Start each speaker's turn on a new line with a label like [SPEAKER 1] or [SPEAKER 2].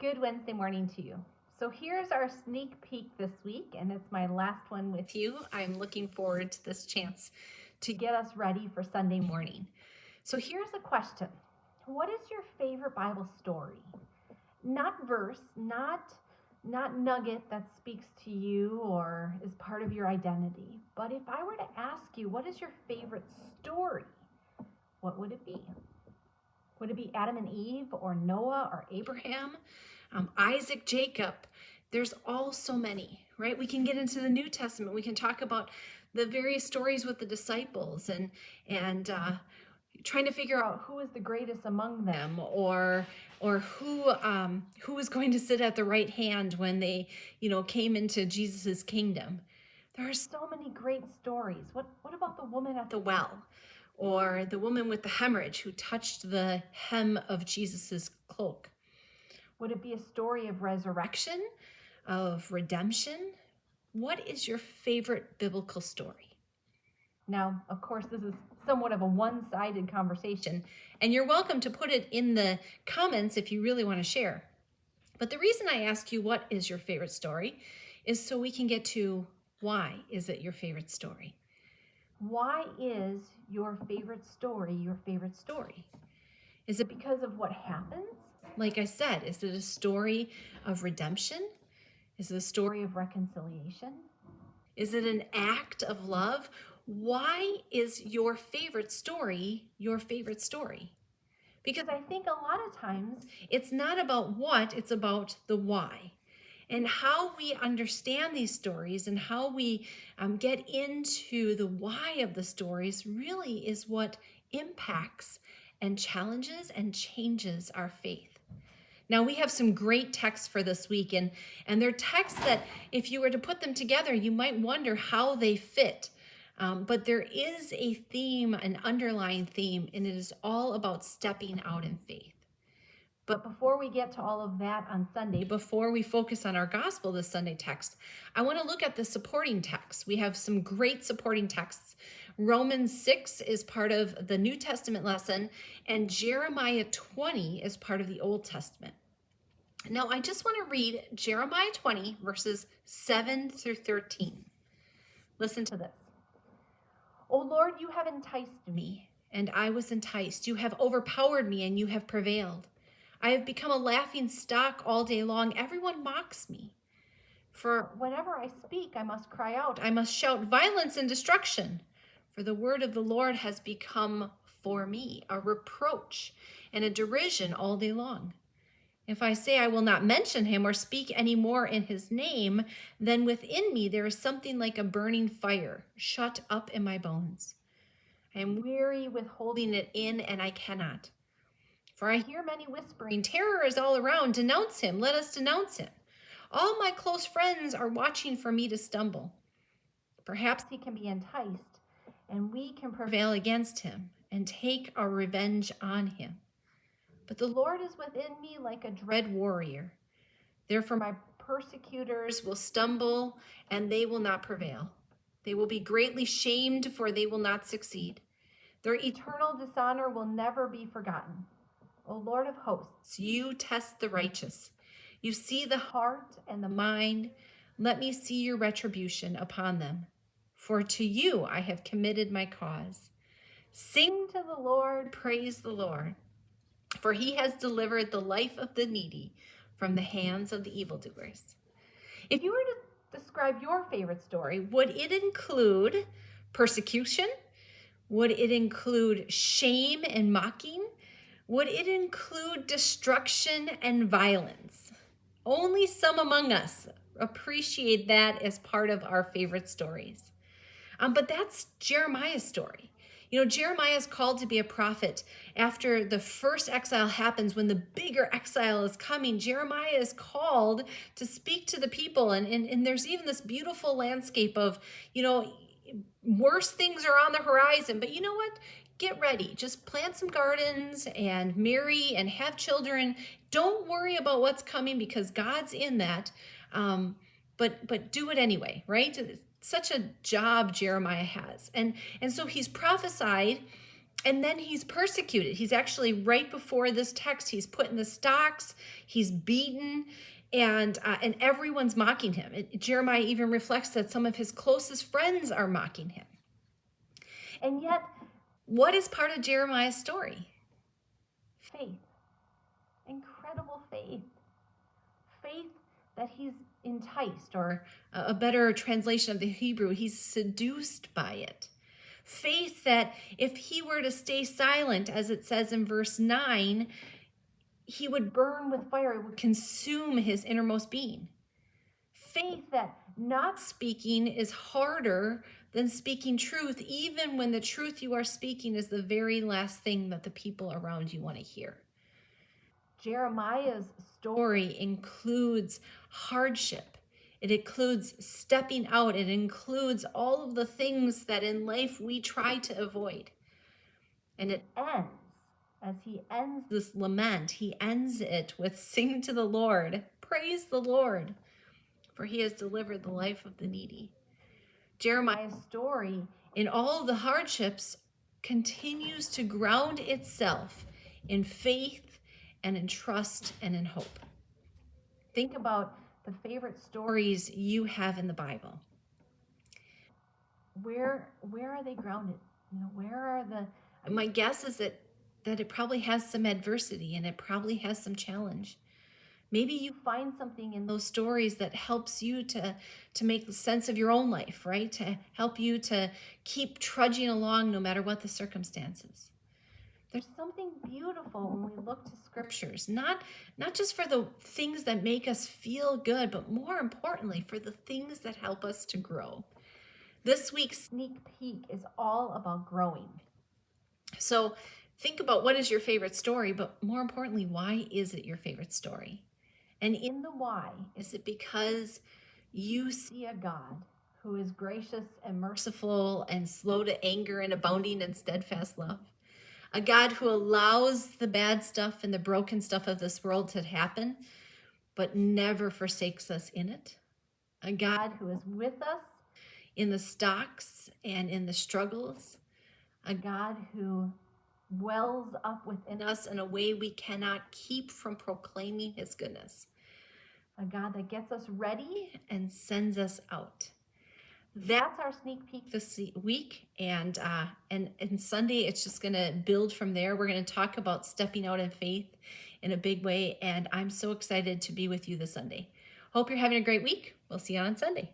[SPEAKER 1] Good Wednesday morning to you. So here's our sneak peek this week, and it's my last one with you. I'm looking forward to this chance to get us ready for Sunday morning. So here's a question. What is your favorite Bible story? Not verse, not nugget that speaks to you or is part of your identity. But if I were to ask you, what is your favorite story? What would it be? Would it be Adam and Eve or Noah or Abraham, Isaac, Jacob? There's all so many, right? We can get into the New Testament. We can talk about the various stories with the disciples and trying to figure out who is the greatest among them, or who is going to sit at the right hand when they came into Jesus's kingdom. There are so many great stories. What about the woman at the well? Or the woman with the hemorrhage who touched the hem of Jesus's cloak? Would it be a story of resurrection, of redemption? What is your favorite biblical story? Now, of course, this is somewhat of a one-sided conversation, and you're welcome to put it in the comments if you really want to share. But the reason I ask you what is your favorite story is so we can get to why is it your favorite story? Why is your favorite story your favorite story? Is it because of what happens? Like I said, is it a story of redemption? Is it a story of reconciliation? Is it an act of love? Why is your favorite story your favorite story? Because I think a lot of times it's not about what, it's about the why. And how we understand these stories and how we get into the why of the stories really is what impacts and challenges and changes our faith. Now, we have some great texts for this week, and they're texts that if you were to put them together, you might wonder how they fit. But there is a theme, an underlying theme, and it is all about stepping out in faith. But before we get to all of that on Sunday, before we focus on our gospel, this Sunday text, I want to look at the supporting text. We have some great supporting texts. Romans 6 is part of the New Testament lesson, and Jeremiah 20 is part of the Old Testament. Now, I just want to read Jeremiah 20, verses 7 through 13. Listen to this. O Lord, you have enticed me, and I was enticed. You have overpowered me, and you have prevailed. I have become a laughing stock all day long. Everyone mocks me. For whenever I speak, I must cry out. I must shout violence and destruction. For the word of the Lord has become for me a reproach and a derision all day long. If I say I will not mention him or speak any more in his name, then within me there is something like a burning fire shut up in my bones. I am weary with holding it in, and I cannot. For I hear many whispering, terror is all around. Denounce him. Let us denounce him. All my close friends are watching for me to stumble. Perhaps he can be enticed, and we can prevail against him and take our revenge on him. But the Lord is within me like a dread warrior. Therefore my persecutors will stumble, and they will not prevail. They will be greatly shamed, for they will not succeed. Their eternal dishonor will never be forgotten. O Lord of hosts, you test the righteous. You see the heart and the mind. Let me see your retribution upon them. For to you I have committed my cause. Sing to the Lord, praise the Lord. For he has delivered the life of the needy from the hands of the evildoers. If you were to describe your favorite story, would it include persecution? Would it include shame and mocking? Would it include destruction and violence? Only some among us appreciate that as part of our favorite stories. But that's Jeremiah's story. Jeremiah is called to be a prophet after the first exile happens. When the bigger exile is coming, Jeremiah is called to speak to the people. And there's even this beautiful landscape of, worse things are on the horizon. But you know what? Get ready. Just plant some gardens and marry and have children. Don't worry about what's coming because God's in that. But do it anyway, right? It's such a job Jeremiah has. And so he's prophesied And then he's persecuted. He's actually, right before this text, he's put in the stocks, he's beaten, and everyone's mocking him. Jeremiah even reflects that some of his closest friends are mocking him. And yet, what is part of Jeremiah's story? Faith. Incredible faith. Faith that he's enticed, or a better translation of the Hebrew, he's seduced by it. Faith that if he were to stay silent, as it says in verse 9, he would burn with fire, it would consume his innermost being. Faith that not speaking is harder than speaking truth, even when the truth you are speaking is the very last thing that the people around you want to hear. Jeremiah's story includes hardship. It includes stepping out. It includes all of the things that in life we try to avoid. And it ends, as he ends this lament, he ends it with sing to the Lord, praise the Lord, for he has delivered the life of the needy. Jeremiah's story, in all of the hardships, continues to ground itself in faith and in trust and in hope. Think about the favorite stories you have in the Bible. Where are they grounded? Where are the... My guess is that it probably has some adversity and it probably has some challenge. Maybe you find something in those stories that helps you to make sense of your own life, right? To help you to keep trudging along no matter what the circumstances. There's something beautiful when we look to scriptures, not just for the things that make us feel good, but more importantly, for the things that help us to grow. This week's sneak peek is all about growing. So think about, what is your favorite story, but more importantly, why is it your favorite story? And in the why, is it because you see a God who is gracious and merciful and slow to anger and abounding in steadfast love? A God who allows the bad stuff and the broken stuff of this world to happen, but never forsakes us in it. A God who is with us in the stocks and in the struggles. A God who wells up within us in a way we cannot keep from proclaiming his goodness. A God that gets us ready and sends us out. That's our sneak peek this week, and Sunday it's just going to build from there. We're going to talk about stepping out in faith in a big way, and I'm so excited to be with you this Sunday. Hope you're having a great week. We'll see you on Sunday.